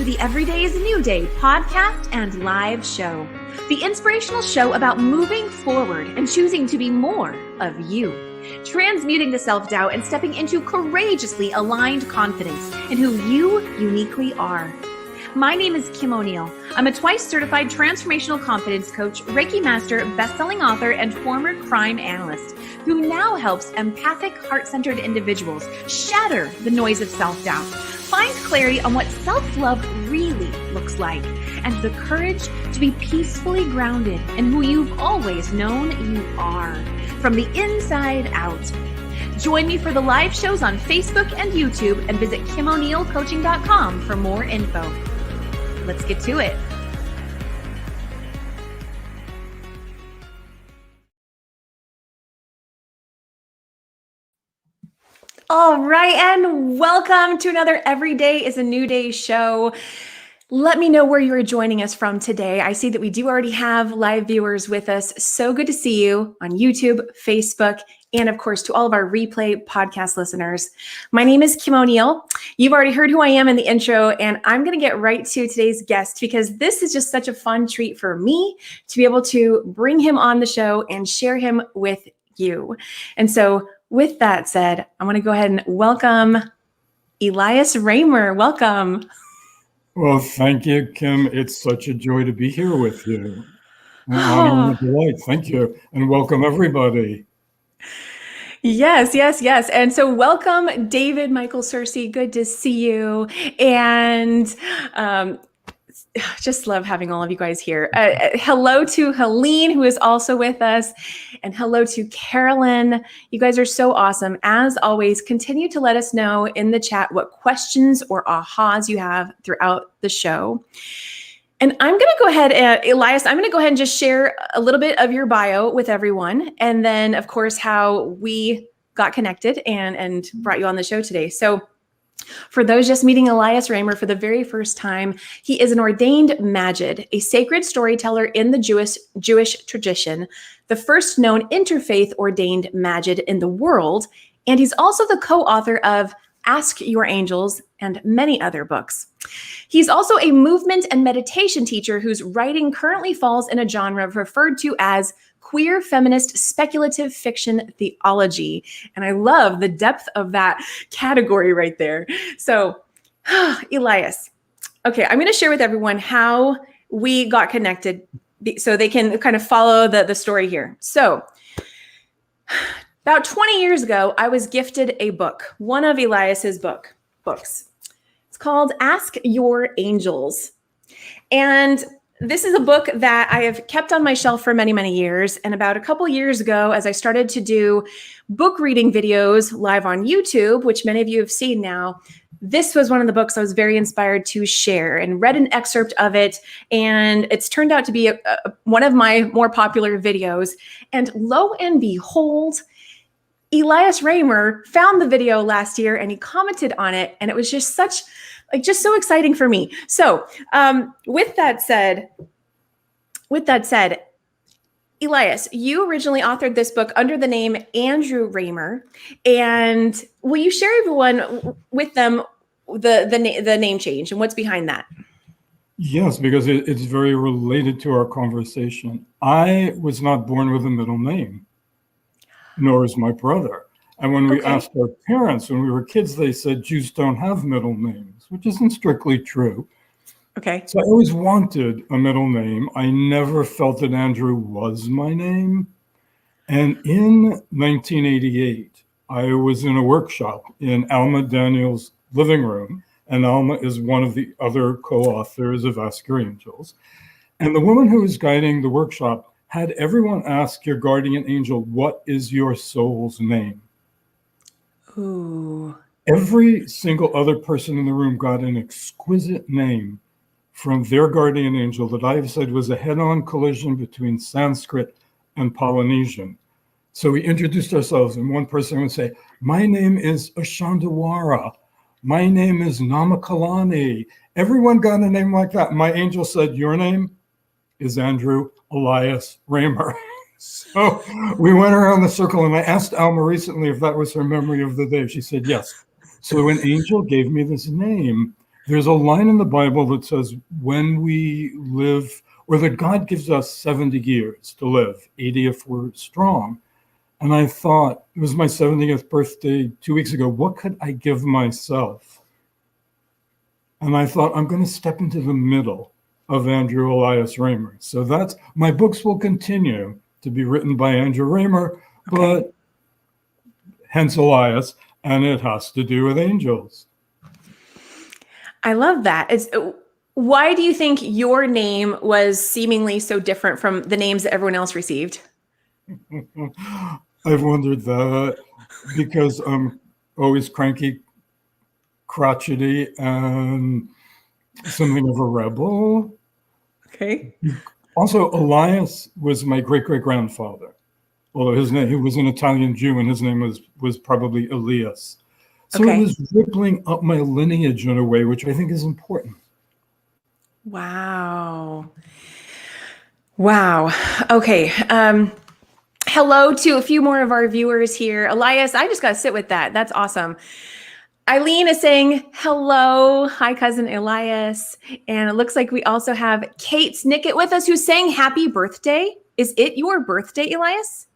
the Everyday is a New Day podcast and live show. The inspirational show about moving forward and choosing to be more of you. Transmuting the self-doubt and stepping into courageously aligned confidence in who you uniquely are. My name is Kim O'Neill. I'm a twice certified transformational confidence coach, Reiki master, best-selling author, and former crime analyst who now helps empathic, heart-centered individuals shatter the noise of self-doubt, find clarity on what self-love really looks like, and the courage to be peacefully grounded in who you've always known you are, from the inside out. Join me for the live shows on Facebook and YouTube, and visit KimO'NeillCoaching.com for more info. Let's get to it. All right, and welcome to another Everyday is a New Day show. Let me know where you're joining us from today. I see that we do already have live viewers with us. So good to see you on YouTube, Facebook, and of course, to all of our replay podcast listeners. My name is Kim O'Neill. You've already heard who I am in the intro, and I'm going to get right to today's guest because this is just such a fun treat for me to be able to bring him on the show and share him with you. And so with that said, I want to go ahead and welcome Elias Ramer. Welcome. Well, thank you, Kim. It's such a joy to be here with you. Honor and delight. Thank you. And welcome, everybody. Yes. And so welcome, David Michael Searcy. Good to see you. And just love having all of you guys here. Hello to Helene, who is also with us. And hello to Carolyn. You guys are so awesome. As always, continue to let us know in the chat what questions or ahas you have throughout the show. And I'm going to go ahead, Elias, I'm going to go ahead and just share a little bit of your bio with everyone. And then, of course, how we got connected and brought you on the show today. So for those just meeting Elias Ramer for the very first time, he is an ordained Maggid, a sacred storyteller in the Jewish tradition, the first known interfaith ordained Maggid in the world. And he's also the co-author of Ask Your Angels and many other books. He's also a movement and meditation teacher whose writing currently falls in a genre referred to as queer feminist speculative fiction theology. And I love the depth of that category right there. So, Elias, okay, I'm going to share with everyone how we got connected so they can kind of follow the story here. So, about 20 years ago, I was gifted a book, one of Elias's books. It's called Ask Your Angels. And this is a book that I have kept on my shelf for many, many years. And about a couple years ago, as I started to do book reading videos live on YouTube, which many of you have seen now, this was one of the books I was very inspired to share and read an excerpt of it. And it's turned out to be one of my more popular videos. And lo and behold, Elias Ramer found the video last year and he commented on it. And it was just so exciting for me. So with that said, Elias, you originally authored this book under the name Andrew Ramer. And will you share everyone with them the name change and what's behind that? Yes, because it's very related to our conversation. I was not born with a middle name, nor is my brother. And when we asked our parents when we were kids, they said Jews don't have middle names, which isn't strictly true. Okay. So I always wanted a middle name. I never felt that Andrew was my name. And in 1988, I was in a workshop in Alma Daniels' living room. And Alma is one of the other co-authors of Ask Your Angels. And the woman who was guiding the workshop had everyone ask your guardian angel, what is your soul's name? Ooh. Every single other person in the room got an exquisite name from their guardian angel that I have said was a head-on collision between Sanskrit and Polynesian. So we introduced ourselves, and one person would say, my name is Ashandawara. My name is Namakalani. Everyone got a name like that. My angel said, your name is Andrew Elias Ramer. So we went around the circle, and I asked Alma recently if that was her memory of the day. She said yes. So an angel gave me this name, There's a line in the Bible that says when we live, or that God gives us 70 years to live, 80 if we're strong. And I thought, it was my 70th birthday 2 weeks ago, what could I give myself? And I thought, I'm going to step into the middle of Andrew Elias Ramer. So that's, my books will continue to be written by Andrew Ramer, but hence Elias, and it has to do with angels. I love that. Why do you think your name was seemingly so different from the names that everyone else received? I've wondered that because I'm always cranky, crotchety, and something of a rebel. Okay. Also, Elias was my great-great-grandfather, although his name, he was an Italian Jew, and his name was probably Elias. So it was rippling up my lineage in a way, which I think is important. Wow. Wow. Okay. Hello to a few more of our viewers here. Elias, I just got to sit with that. That's awesome. Eileen is saying hello. Hi, cousin Elias. And it looks like we also have Kate Snicket with us who's saying happy birthday. Is it your birthday, Elias?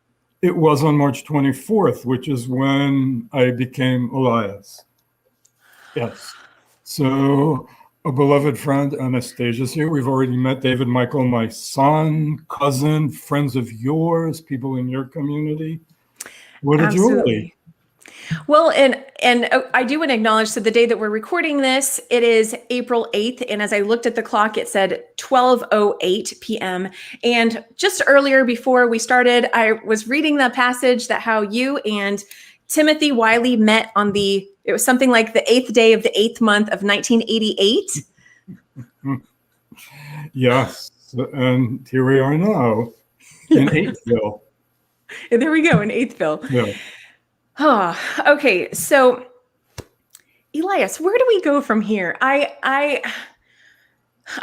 It was on March 24th, which is when I became Elias. Yes. So a beloved friend, Anastasia's here. We've already met David Michael, my son, cousin, friends of yours, people in your community. What a joy. Well, and I do want to acknowledge, so the day that we're recording this, it is April 8th. And as I looked at the clock, it said 12:08 p.m. And just earlier before we started, I was reading the passage that how you and Timothy Wiley met on it was something like the 8th day of the 8th month of 1988. Yes. And here we are now in Eighthville. And there we go, in Eighthville. Yeah. Oh, okay. So, Elias, where do we go from here? I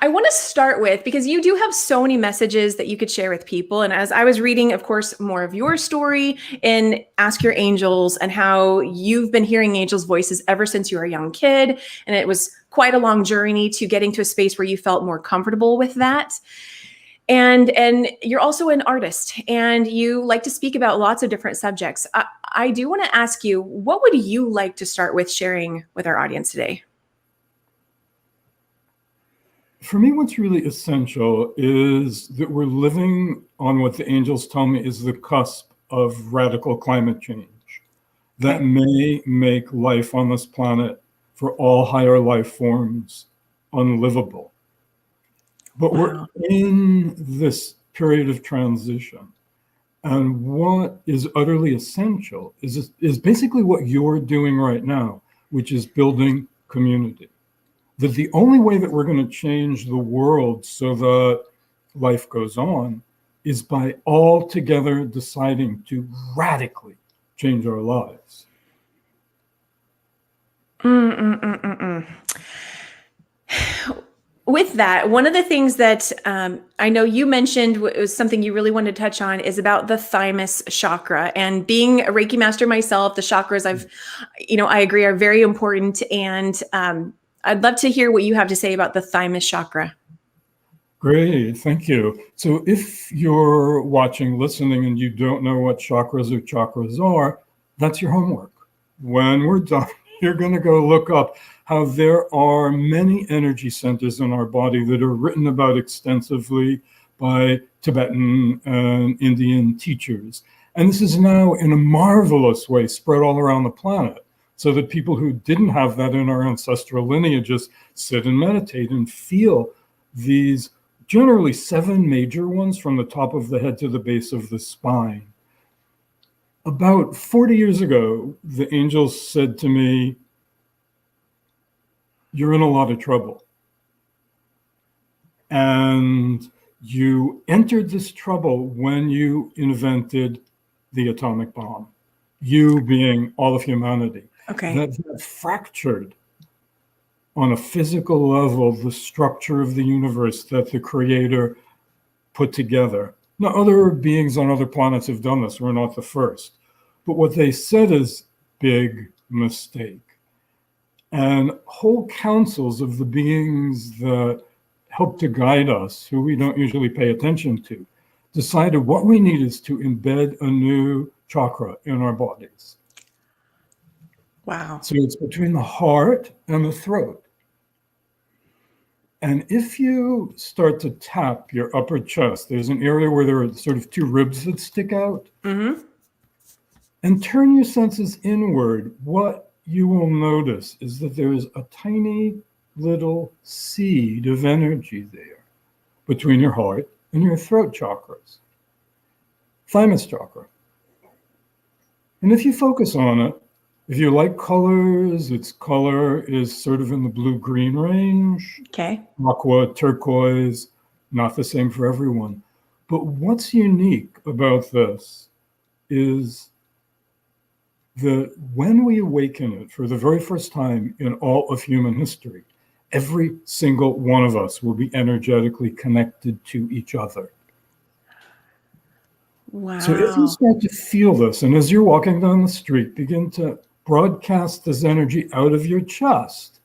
want to start with, because you do have so many messages that you could share with people. And as I was reading, of course, more of your story in Ask Your Angels and how you've been hearing angels' voices ever since you were a young kid. And it was quite a long journey to getting to a space where you felt more comfortable with that. And you're also an artist and you like to speak about lots of different subjects. I do want to ask you, what would you like to start with sharing with our audience today? For me, what's really essential is that we're living on what the angels tell me is the cusp of radical climate change that may make life on this planet for all higher life forms unlivable. But we're in this period of transition. And what is utterly essential is basically what you're doing right now, which is building community. That the only way that we're going to change the world so that life goes on is by all together deciding to radically change our lives. With that, one of the things that I know you mentioned was something you really wanted to touch on is about the Thymus Chakra. And being a Reiki master myself, the chakras I agree are very important. And I'd love to hear what you have to say about the Thymus Chakra. Great, thank you. So if you're watching, listening, and you don't know what chakras are, that's your homework. When we're done, you're going to go look up how there are many energy centers in our body that are written about extensively by Tibetan and Indian teachers. And this is now in a marvelous way spread all around the planet, so that people who didn't have that in our ancestral lineages sit and meditate and feel these generally 7 major ones from the top of the head to the base of the spine. About 40 years ago, the angels said to me, "You're in a lot of trouble. And you entered this trouble when you invented the atomic bomb." You being all of humanity. Okay. That fractured on a physical level the structure of the universe that the Creator put together. Now, other beings on other planets have done this. We're not the first. But what they said is big mistake. and whole councils of the beings that help to guide us, who we don't usually pay attention to, decided what we need is to embed a new chakra in our bodies. Wow. So it's between the heart and the throat. And if you start to tap your upper chest, there's an area where there are sort of two ribs that stick out. Mm-hmm. And turn your senses inward, what you will notice is that there is a tiny little seed of energy there between your heart and your throat chakras. Thymus Chakra. And if you focus on it, if you like colors, its color is sort of in the blue-green range. Okay. Aqua, turquoise, not the same for everyone. But what's unique about this is that when we awaken it for the very first time in all of human history, every single one of us will be energetically connected to each other. Wow. So if you start to feel this, and as you're walking down the street, begin to broadcast this energy out of your chest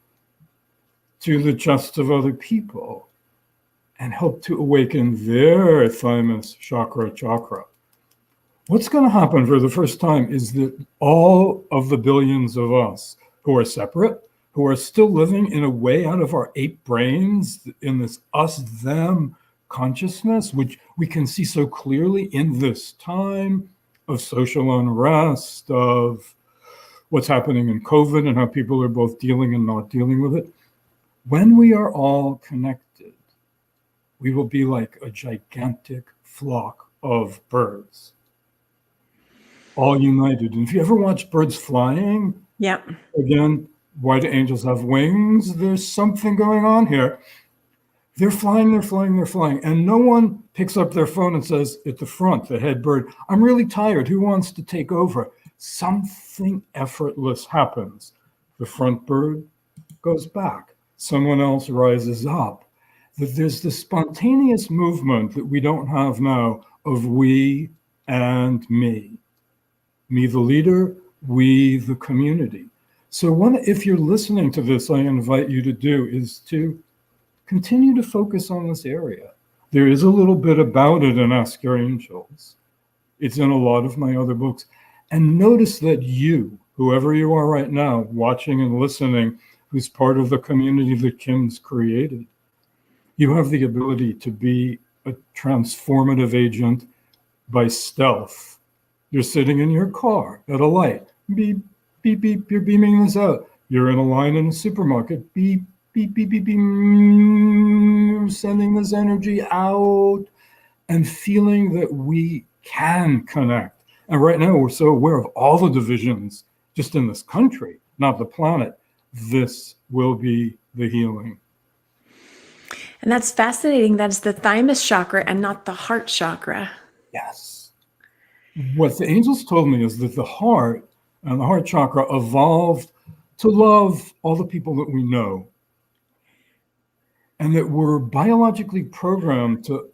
to the chests of other people and help to awaken their Thymus Chakra. What's going to happen for the first time is that all of the billions of us who are separate, who are still living in a way out of our ape brains, in this us-them consciousness, which we can see so clearly in this time of social unrest, of what's happening in COVID and how people are both dealing and not dealing with it. When we are all connected, we will be like a gigantic flock of birds, all united. And if you ever watch birds flying, Yep. again, why do angels have wings? There's something going on here. They're flying. And no one picks up their phone and says at the front, the head bird, I'm really tired. Who wants to take over? Something effortless happens. The front bird goes back. Someone else rises up. That there's this spontaneous movement that we don't have now of we and me. Me, the leader, we, the community. So if you're listening to this, I invite you to do is to continue to focus on this area. There is a little bit about it in Ask Your Angels. It's in a lot of my other books. And notice that you, whoever you are right now, watching and listening, who's part of the community that Kim's created, you have the ability to be a transformative agent by stealth. You're sitting in your car at a light. Beep, beep, beep, you're beaming this out. You're in a line in a supermarket. Beep, beep, beep, beep, beep. You're sending this energy out and feeling that we can connect. And right now, we're so aware of all the divisions just in this country, not the planet. This will be the healing. And that's fascinating. That's the Thymus Chakra and not the heart chakra. Yes. What the angels told me is that the heart and the heart chakra evolved to love all the people that we know. And that we're biologically programmed to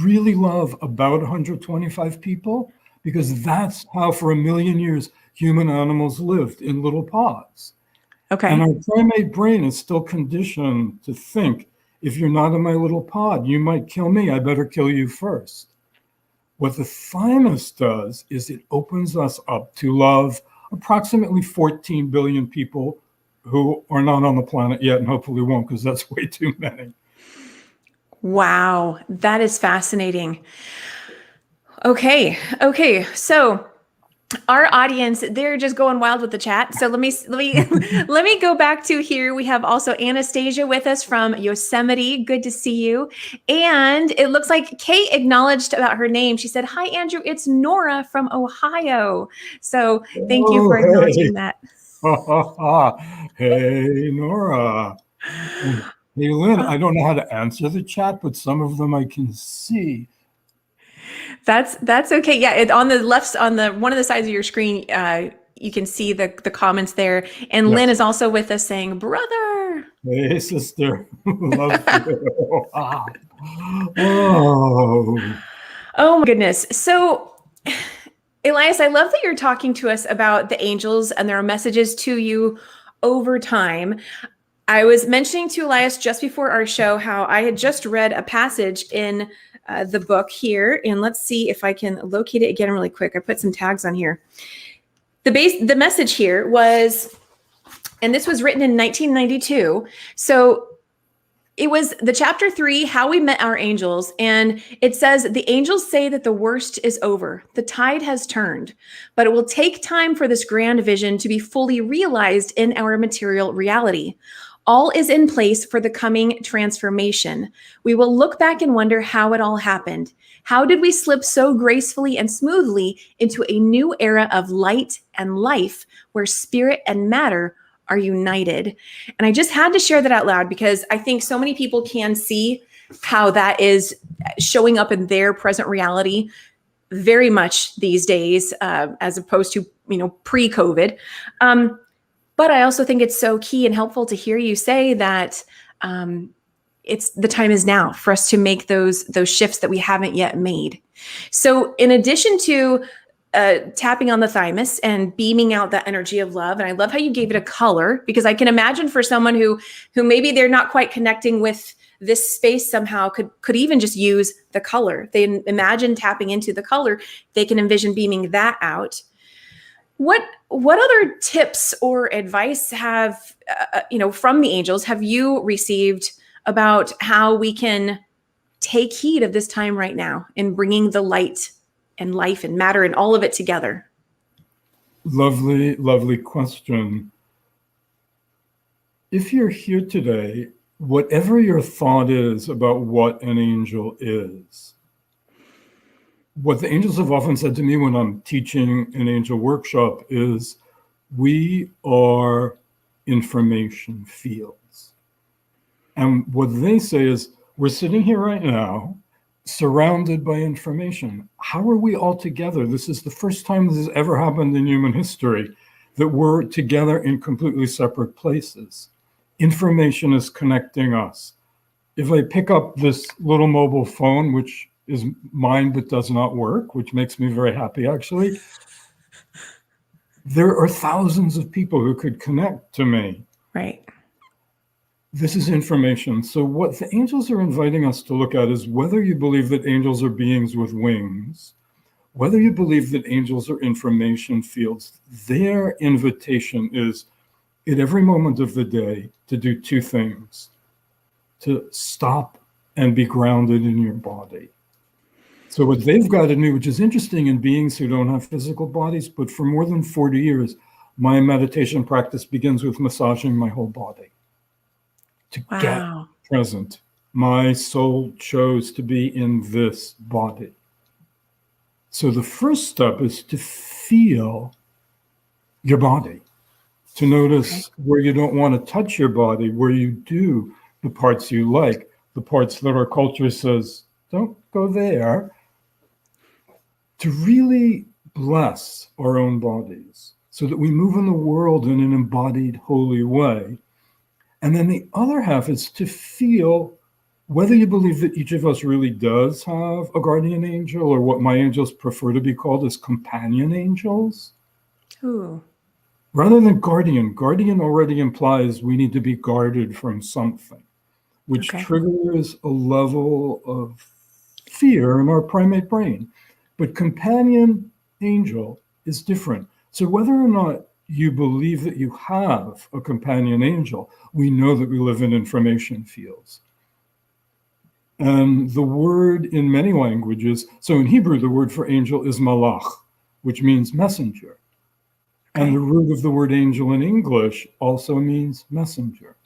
really love about 125 people, because that's how for 1 million years human animals lived, in little pods. Okay. And our primate brain is still conditioned to think, if you're not in my little pod, you might kill me. I better kill you first. What the thymus does is it opens us up to love approximately 14 billion people who are not on the planet yet, and hopefully won't, because that's way too many. Wow, that is fascinating. Okay. So our audience, they're just going wild with the chat. So let me go back to here. We have also Anastasia with us from Yosemite. Good to see you. And it looks like Kate acknowledged about her name. She said, "Hi, Andrew. It's Nora from Ohio." So thank you for acknowledging that. Hey, Nora. Hey, Lynn, I don't know how to answer the chat, but some of them I can see. That's okay. Yeah, on the left, on the one of the sides of your screen, you can see the comments there. And Yes. Lynn is also with us saying, "Brother." Hey, sister. Love you. Oh. Oh my goodness. So, Elias, I love that you're talking to us about the angels and their messages to you. over time. I was mentioning to Elias just before our show how I had just read a passage in the book here, and let's see if I can locate it again really quick. I put some tags on here. The message here was, and this was written in 1992. So it was the chapter 3, How We Met Our Angels. And it says, the angels say that the worst is over. The tide has turned, but it will take time for this grand vision to be fully realized in our material reality. All is in place for the coming transformation. We will look back and wonder how it all happened. How did we slip so gracefully and smoothly into a new era of light and life where spirit and matter are united? And I just had to share that out loud because I think so many people can see how that is showing up in their present reality very much these days, as opposed to, pre-COVID. But I also think it's so key and helpful to hear you say that it's the time is now for us to make those shifts that we haven't yet made. So in addition to tapping on the thymus and beaming out that energy of love. And I love how you gave it a color, because I can imagine for someone who maybe they're not quite connecting with this space somehow, could even just use the color. They imagine tapping into the color. They can envision beaming that out. What other tips or advice have, from the angels have you received about how we can take heed of this time right now in bringing the light and life and matter and all of it together? Lovely, lovely question. If you're here today, whatever your thought is about what an angel is, what the angels have often said to me when I'm teaching an angel workshop is, we are information fields. And what they say is, we're sitting here right now, surrounded by information. How are we all together? This is the first time this has ever happened in human history, that we're together in completely separate places. Information is connecting us. If I pick up this little mobile phone, which is mine but does not work, which makes me very happy actually, there are thousands of people who could connect to me. Right. This is information. So what the angels are inviting us to look at is whether you believe that angels are beings with wings, whether you believe that angels are information fields, their invitation is at every moment of the day to do two things: to stop and be grounded in your body. So what they've got to do, which is interesting in beings who don't have physical bodies, but for more than 40 years, my meditation practice begins with massaging my whole body. To get present. My soul chose to be in this body. So the first step is to feel your body, to notice where you don't want to touch your body, where you do, the parts you like, the parts that our culture says, don't go there. To really bless our own bodies so that we move in the world in an embodied, holy way. And then the other half is to feel whether you believe that each of us really does have a guardian angel, or what my angels prefer to be called as companion angels. Ooh. Rather than guardian. Guardian already implies we need to be guarded from something, which triggers a level of fear in our primate brain. But companion angel is different. So whether or not you believe that you have a companion angel, we know that we live in information fields. And the word in many languages, so in Hebrew, the word for angel is malach, which means messenger. And the root of the word angel in English also means messenger.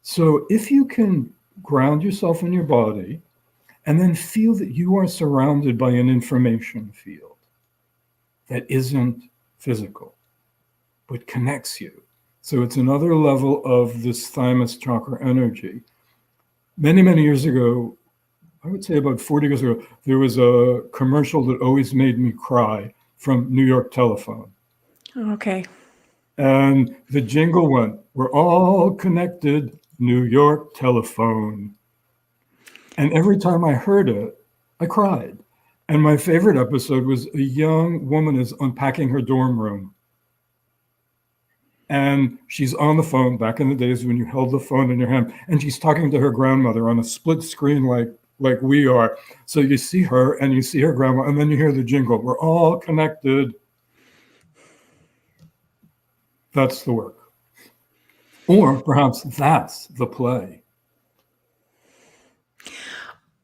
So if you can ground yourself in your body and then feel that you are surrounded by an information field that isn't physical, but connects you. So it's another level of this Thymus Chakra energy. Many, many years ago, I would say about 40 years ago, there was a commercial that always made me cry from New York Telephone. Okay. And the jingle went, "We're all connected, New York Telephone." And every time I heard it, I cried. And my favorite episode was a young woman is unpacking her dorm room. And she's on the phone, back in the days when you held the phone in your hand, and she's talking to her grandmother on a split screen like we are. So you see her and you see her grandma, and then you hear the jingle. We're all connected. That's the work. Or perhaps that's the play.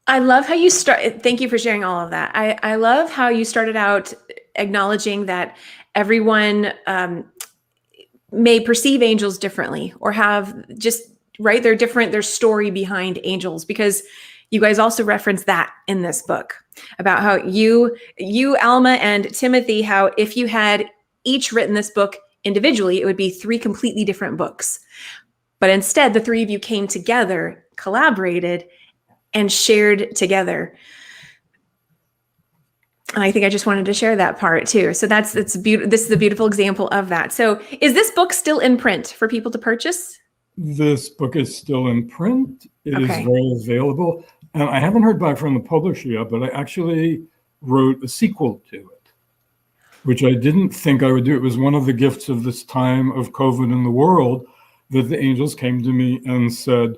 I love how you start. Thank you for sharing all of that. I love how you started out acknowledging that everyone may perceive angels differently or have just, right? They're different. There's story behind angels, because you guys also reference that in this book about how you, Alma, and Timothy, how if you had each written this book individually, it would be 3 completely different books. But instead, the 3 of you came together, collaborated, and shared together. And I think I just wanted to share that part too. So this is a beautiful example of that. So is this book still in print for people to purchase? This book is still in print. It is Okay. very available. And I haven't heard back from the publisher yet, but I actually wrote a sequel to it, which I didn't think I would do. It was one of the gifts of this time of COVID in the world that the angels came to me and said,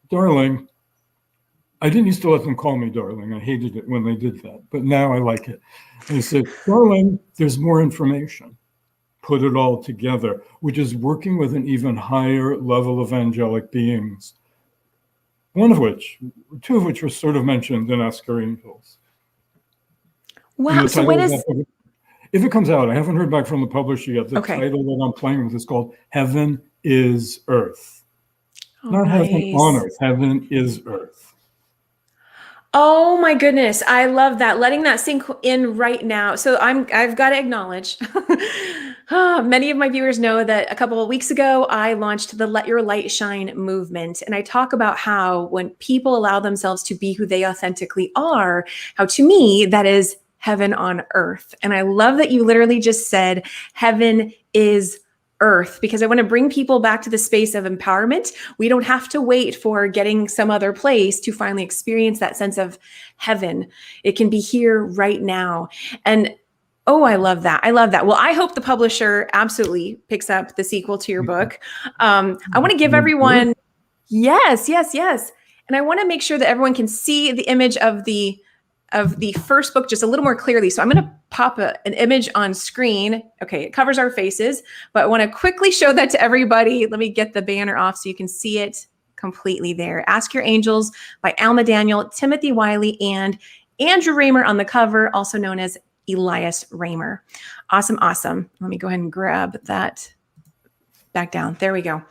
darling, I didn't used to let them call me darling. I hated it when they did that, but now I like it. They said, darling, there's more information. Put it all together, which is working with an even higher level of angelic beings. Two of which were sort of mentioned in Ask Our Angels. Wow. So when is... If it comes out, I haven't heard back from the publisher yet. The title that I'm playing with is called Heaven is Earth. Not nice. Heaven on Earth, Heaven is Earth. Oh my goodness. I love that. Letting that sink in right now. So I've got to acknowledge, many of my viewers know that a couple of weeks ago, I launched the Let Your Light Shine movement. And I talk about how when people allow themselves to be who they authentically are, how to me, that is heaven on earth. And I love that you literally just said, heaven is earth, because I want to bring people back to the space of empowerment. We don't have to wait for getting some other place to finally experience that sense of heaven. It can be here right now. And oh, I love that. I love that. Well, I hope the publisher absolutely picks up the sequel to your book. I want to give everyone, yes. And I want to make sure that everyone can see the image of the first book just a little more clearly. So I'm going to pop an image on screen. Okay, it covers our faces, but I want to quickly show that to everybody. Let me get the banner off so you can see it completely there. Ask Your Angels by Alma Daniel, Timothy Wiley, and Andrew Ramer on the cover, also known as Elias Ramer. Awesome. Let me go ahead and grab that back down. There we go.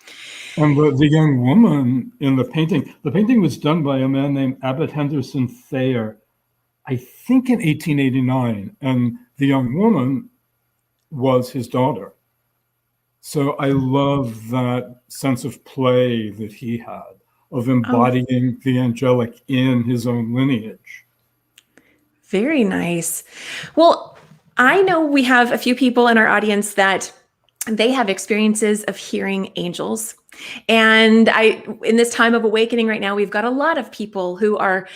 And the young woman in the painting was done by a man named Abbott Henderson Thayer, I think in 1889, and the young woman was his daughter. So I love that sense of play that he had, of embodying the angelic in his own lineage. Very nice. Well, I know we have a few people in our audience that they have experiences of hearing angels. And in this time of awakening right now, we've got a lot of people who are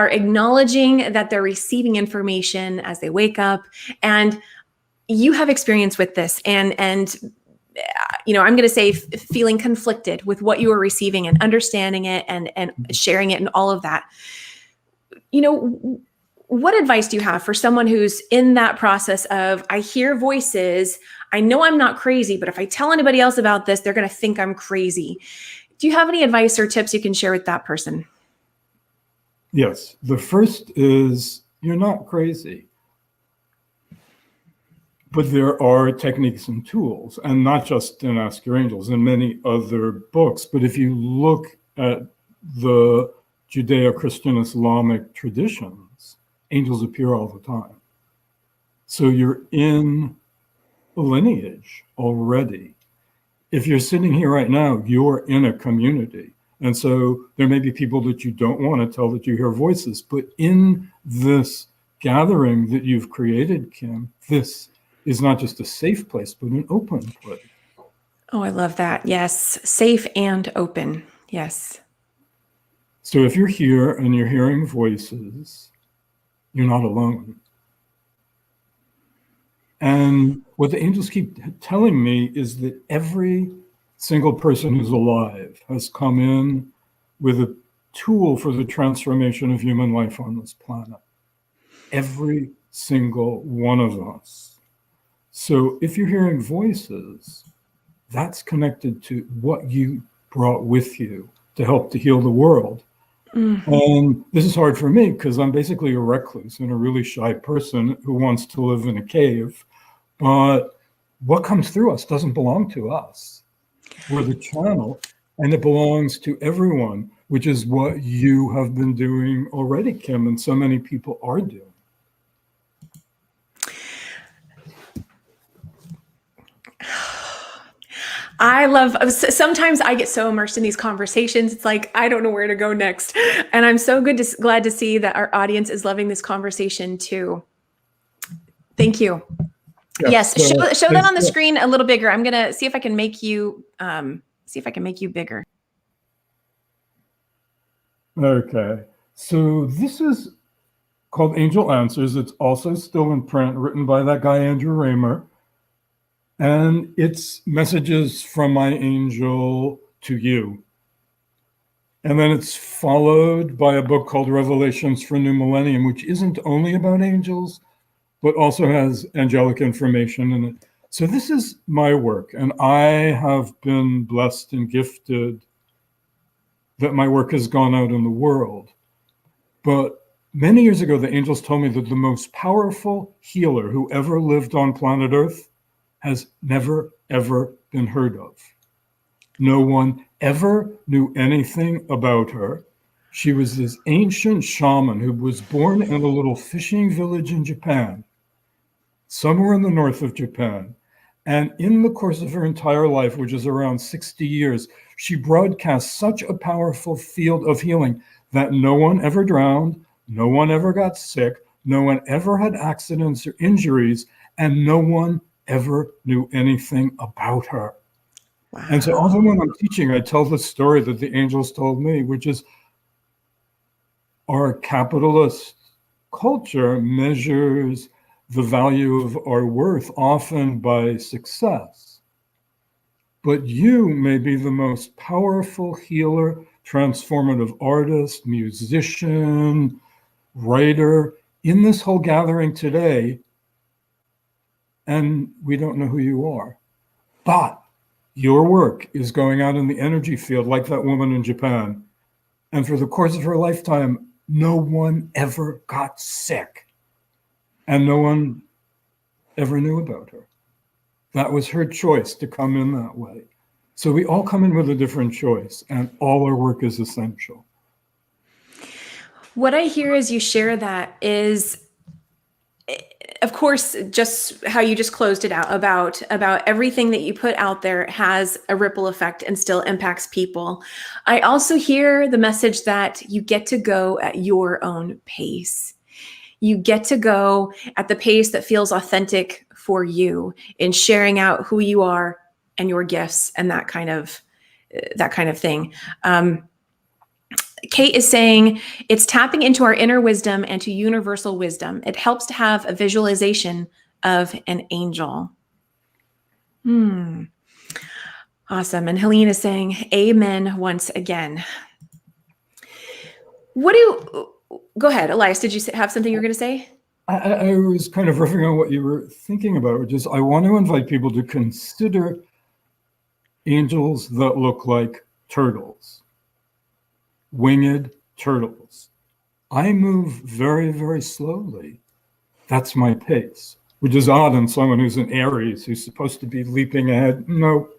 acknowledging that they're receiving information as they wake up. And you have experience with this, and I'm going to say feeling conflicted with what you are receiving and understanding it and sharing it and all of that. What advice do you have for someone who's in that process of, I hear voices, I know I'm not crazy, but if I tell anybody else about this, they're going to think I'm crazy. Do you have any advice or tips you can share with that person? Yes. The first is, you're not crazy. But there are techniques and tools, and not just in Ask Your Angels, in many other books. But if you look at the Judeo-Christian Islamic traditions, angels appear all the time. So you're in a lineage already. If you're sitting here right now, you're in a community. And so there may be people that you don't want to tell that you hear voices, but in this gathering that you've created, Kim, this is not just a safe place, but an open place. Oh, I love that. Yes. Safe and open. Yes. So if you're here and you're hearing voices, you're not alone. And what the angels keep telling me is that every single person who's alive has come in with a tool for the transformation of human life on this planet. Every single one of us. So if you're hearing voices, that's connected to what you brought with you to help to heal the world. Mm-hmm. And this is hard for me because I'm basically a recluse and a really shy person who wants to live in a cave. But what comes through us doesn't belong to us. We're the channel, and it belongs to everyone, which is what you have been doing already, Kim, and so many people are doing. Sometimes I get so immersed in these conversations. It's like, I don't know where to go next. And I'm so glad to see that our audience is loving this conversation too. Thank you. Yes. Show that on the screen a little bigger. I'm going to see if I can make you, bigger. Okay. So this is called Angel Answers. It's also still in print, written by that guy, Andrew Ramer. And it's messages from my angel to you. And then it's followed by a book called Revelations for New Millennium, which isn't only about angels, but also has angelic information in it. So this is my work, and I have been blessed and gifted that my work has gone out in the world. But many years ago, the angels told me that the most powerful healer who ever lived on planet Earth has never, ever been heard of. No one ever knew anything about her. She was this ancient shaman who was born in a little fishing village in Japan, somewhere in the north of Japan. And in the course of her entire life, which is around 60 years, she broadcast such a powerful field of healing that no one ever drowned, no one ever got sick, no one ever had accidents or injuries, and no one ever knew anything about her. Wow. And so often when I'm teaching, I tell the story that the angels told me, which is our capitalist culture measures the value of our worth often by success. But you may be the most powerful healer, transformative artist, musician, writer in this whole gathering today, and we don't know who you are. But your work is going out in the energy field like that woman in Japan. And for the course of her lifetime, no one ever got sick. And no one ever knew about her. That was her choice to come in that way. So we all come in with a different choice, and all our work is essential. What I hear as you share that is, of course, just how you just closed it out about everything that you put out there has a ripple effect and still impacts people. I also hear the message that you get to go at your own pace. You get to go at the pace that feels authentic for you in sharing out who you are and your gifts and that kind of thing. Kate is saying it's tapping into our inner wisdom and to universal wisdom. It helps to have a visualization of an angel. Awesome. And Helene is saying, amen once again. Go ahead, Elias, did you have something you were going to say? I was kind of riffing on what you were thinking about, which is I want to invite people to consider angels that look like turtles. Winged turtles. I move very, very slowly. That's my pace, which is odd in someone who's an Aries, who's supposed to be leaping ahead. No.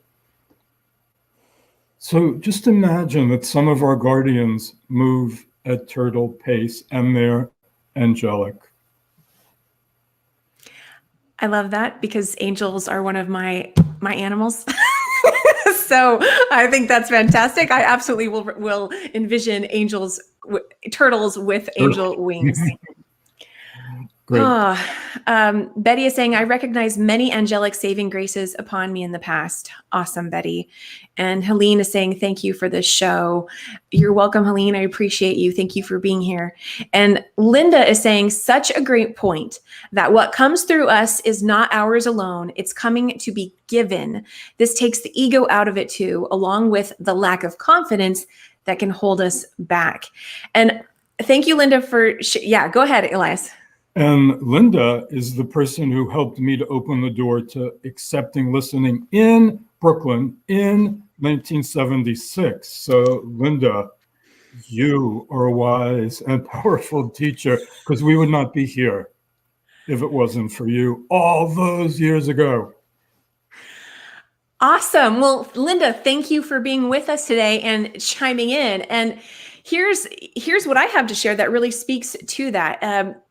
So just imagine that some of our guardians move at turtle pace and they're angelic. I love that because angels are one of my animals. So I think that's fantastic. I absolutely will envision turtles with angel wings. Great. Betty is saying, I recognize many angelic saving graces upon me in the past. Awesome, Betty. And Helene is saying, thank you for this show. You're welcome, Helene. I appreciate you. Thank you for being here. And Linda is saying, such a great point that what comes through us is not ours alone. It's coming to be given. This takes the ego out of it too, along with the lack of confidence that can hold us back. And thank you, Linda, for, yeah, go ahead, Elias. And Linda is the person who helped me to open the door to accepting listening in Brooklyn in 1976. So, Linda, you are a wise and powerful teacher, because we would not be here if it wasn't for you all those years ago. Awesome. Well, Linda, thank you for being with us today and chiming in. And here's what I have to share that really speaks to that.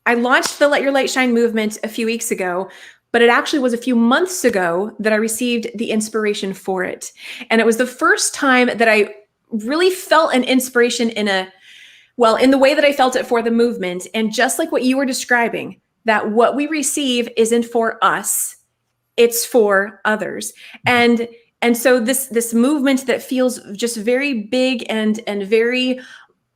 I launched the Let Your Light Shine movement a few weeks ago, but it actually was a few months ago that I received the inspiration for it. And it was the first time that I really felt an inspiration in the way that I felt it for the movement. And just like what you were describing, that what we receive isn't for us, it's for others. And so this movement that feels just very big and very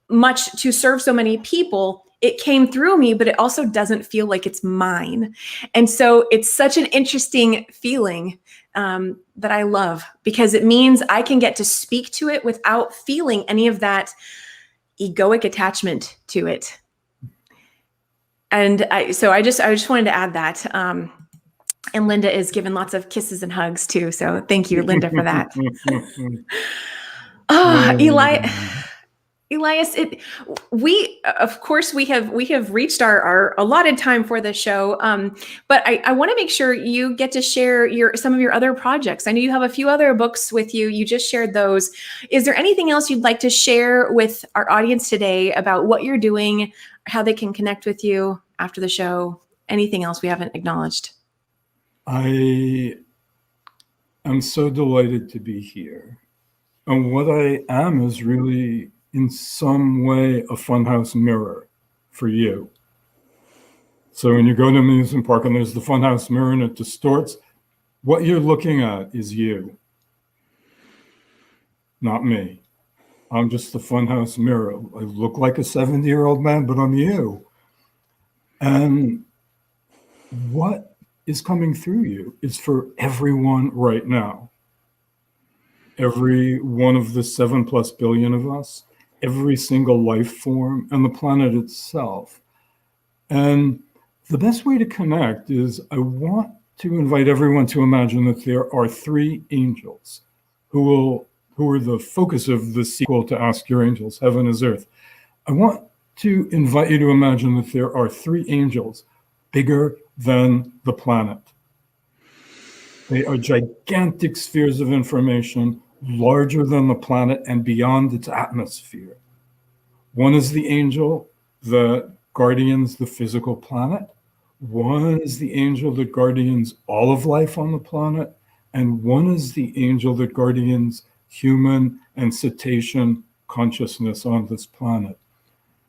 much to serve so many people, it came through me, but it also doesn't feel like it's mine. And so it's such an interesting feeling that I love, because it means I can get to speak to it without feeling any of that egoic attachment to it. And I just wanted to add that. And Linda is giving lots of kisses and hugs too. So thank you, Linda, for that. Elias, we have reached our allotted time for the show, but I want to make sure you get to share some of your other projects. I know you have a few other books with you. You just shared those. Is there anything else you'd like to share with our audience today about what you're doing, how they can connect with you after the show? Anything else we haven't acknowledged? I am so delighted to be here. And what I am is really, in some way, a funhouse mirror for you. So when you go to an amusement park and there's the funhouse mirror and it distorts, what you're looking at is you, not me. I'm just the funhouse mirror. I look like a 70-year-old man, but I'm you. And what is coming through you is for everyone right now. Every one of the 7+ billion of us, every single life form, and the planet itself. And the best way to connect is, I want to invite everyone to imagine that there are 3 angels who are the focus of the sequel to Ask Your Angels, Heaven is Earth. I want to invite you to imagine that there are 3 angels bigger than the planet. They are gigantic spheres of information, larger than the planet and beyond its atmosphere. One is the angel that guardians the physical planet. One is the angel that guardians all of life on the planet. And one is the angel that guardians human and cetacean consciousness on this planet.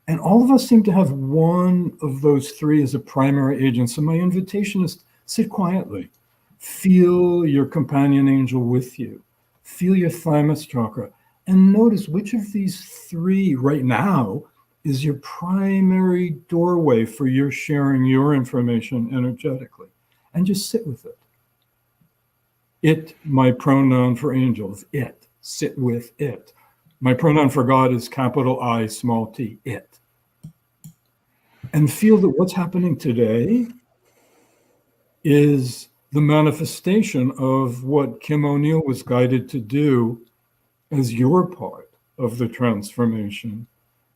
And all of us seem to have one of those 3 as a primary agent. So my invitation is, sit quietly. Feel your companion angel with you. Feel your Thymus Chakra. And notice which of these 3 right now is your primary doorway for your sharing your information energetically. And just sit with it. It, my pronoun for angels, it. Sit with it. My pronoun for God is capital I, small t, it. And feel that what's happening today is the manifestation of what Kim O'Neill was guided to do as your part of the transformation.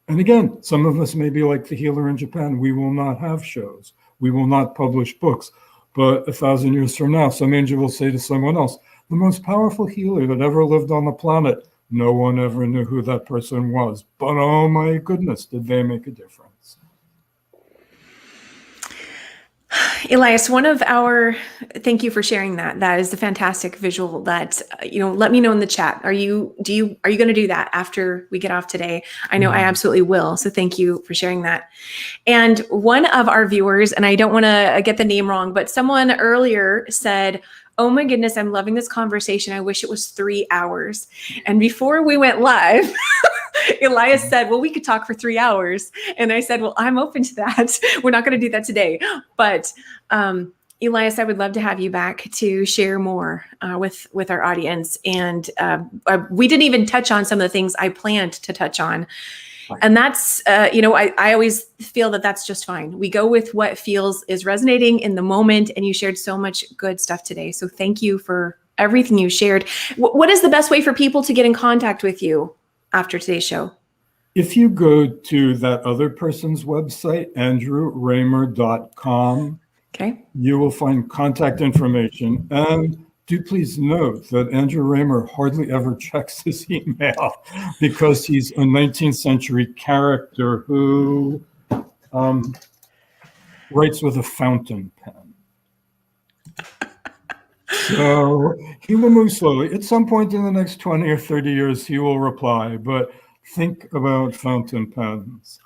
And again, some of us may be like the healer in Japan. We will not have shows. We will not publish books. But 1,000 years from now, some angel will say to someone else, the most powerful healer that ever lived on the planet, no one ever knew who that person was. But oh my goodness, did they make a difference? Elias, thank you for sharing that. That is a fantastic visual that, let me know in the chat. Are you going to do that after we get off today? I know I absolutely will. So thank you for sharing that. And one of our viewers, and I don't want to get the name wrong, but someone earlier said, "Oh my goodness, I'm loving this conversation. I wish it was 3 hours." And before we went live, Elias said, "Well, we could talk for 3 hours." And I said, "Well, I'm open to that. We're not going to do that today." But Elias, I would love to have you back to share more with our audience. And we didn't even touch on some of the things I planned to touch on. And that's, I always feel that that's just fine. We go with what is resonating in the moment. And you shared so much good stuff today. So thank you for everything you shared. What is the best way for people to get in contact with you after today's show? If you go to that other person's website, andrewramer.com, okay, you will find contact information. And do please note that Andrew Ramer hardly ever checks his email because he's a 19th century character who writes with a fountain pen. So he will move slowly. At some point in the next 20 or 30 years, he will reply. But think about fountain pens.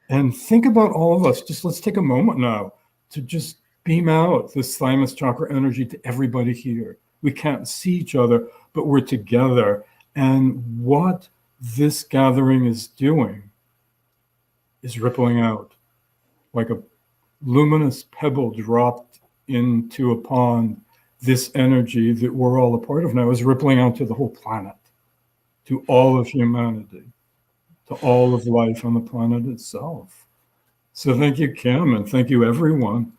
And think about all of us. Let's take a moment now to just beam out this Thymus Chakra energy to everybody here. We can't see each other, but we're together. And what this gathering is doing is rippling out like a luminous pebble dropped into a pond. This energy that we're all a part of now is rippling out to the whole planet, to all of humanity, to all of life on the planet itself. So thank you, Kim, and thank you, everyone.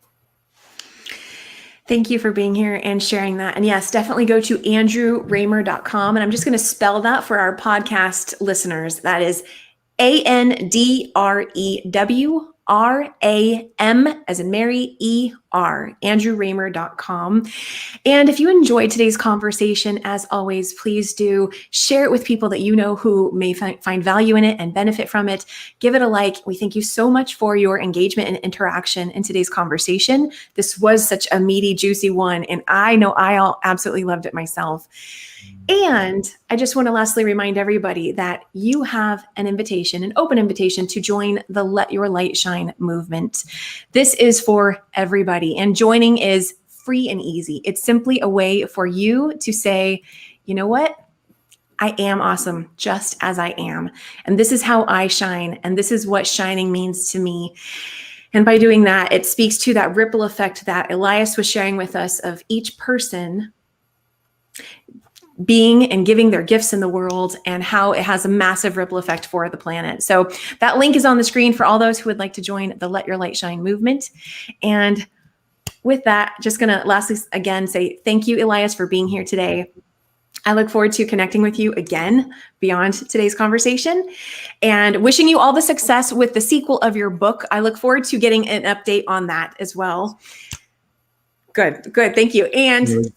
Thank you for being here and sharing that. And yes, definitely go to andrewramer.com. And I'm just going to spell that for our podcast listeners. That is AndrewRam, as in Mary, ER, andrewramer.com. And if you enjoyed today's conversation, as always, please do share it with people that you know who may find value in it and benefit from it. Give it a like. We thank you so much for your engagement and interaction in today's conversation. This was such a meaty, juicy one, and I know I absolutely loved it myself. And I just want to lastly remind everybody that you have an open invitation to join the Let Your Light Shine movement. This is for everybody, and joining is free and easy. It's simply a way for you to say, you know what? I am awesome just as I am. And this is how I shine. And this is what shining means to me. And by doing that, it speaks to that ripple effect that Elias was sharing with us of each person being and giving their gifts in the world, and how it has a massive ripple effect for the planet. So that link is on the screen for all those who would like to join the Let Your Light Shine movement. And with that, just going to lastly again say thank you, Elias, for being here today. I look forward to connecting with you again beyond today's conversation, and wishing you all the success with the sequel of your book. I look forward to getting an update on that as well. Good. Thank you. And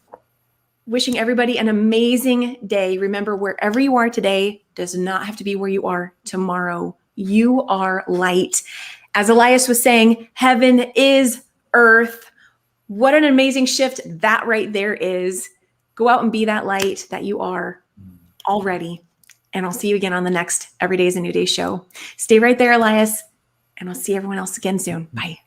wishing everybody an amazing day. Remember, wherever you are today does not have to be where you are tomorrow. You are light. As Elias was saying, heaven is earth. What an amazing shift that right there is. Go out and be that light that you are already. And I'll see you again on the next Every Day is a New Day show. Stay right there, Elias, and I'll see everyone else again soon. Bye.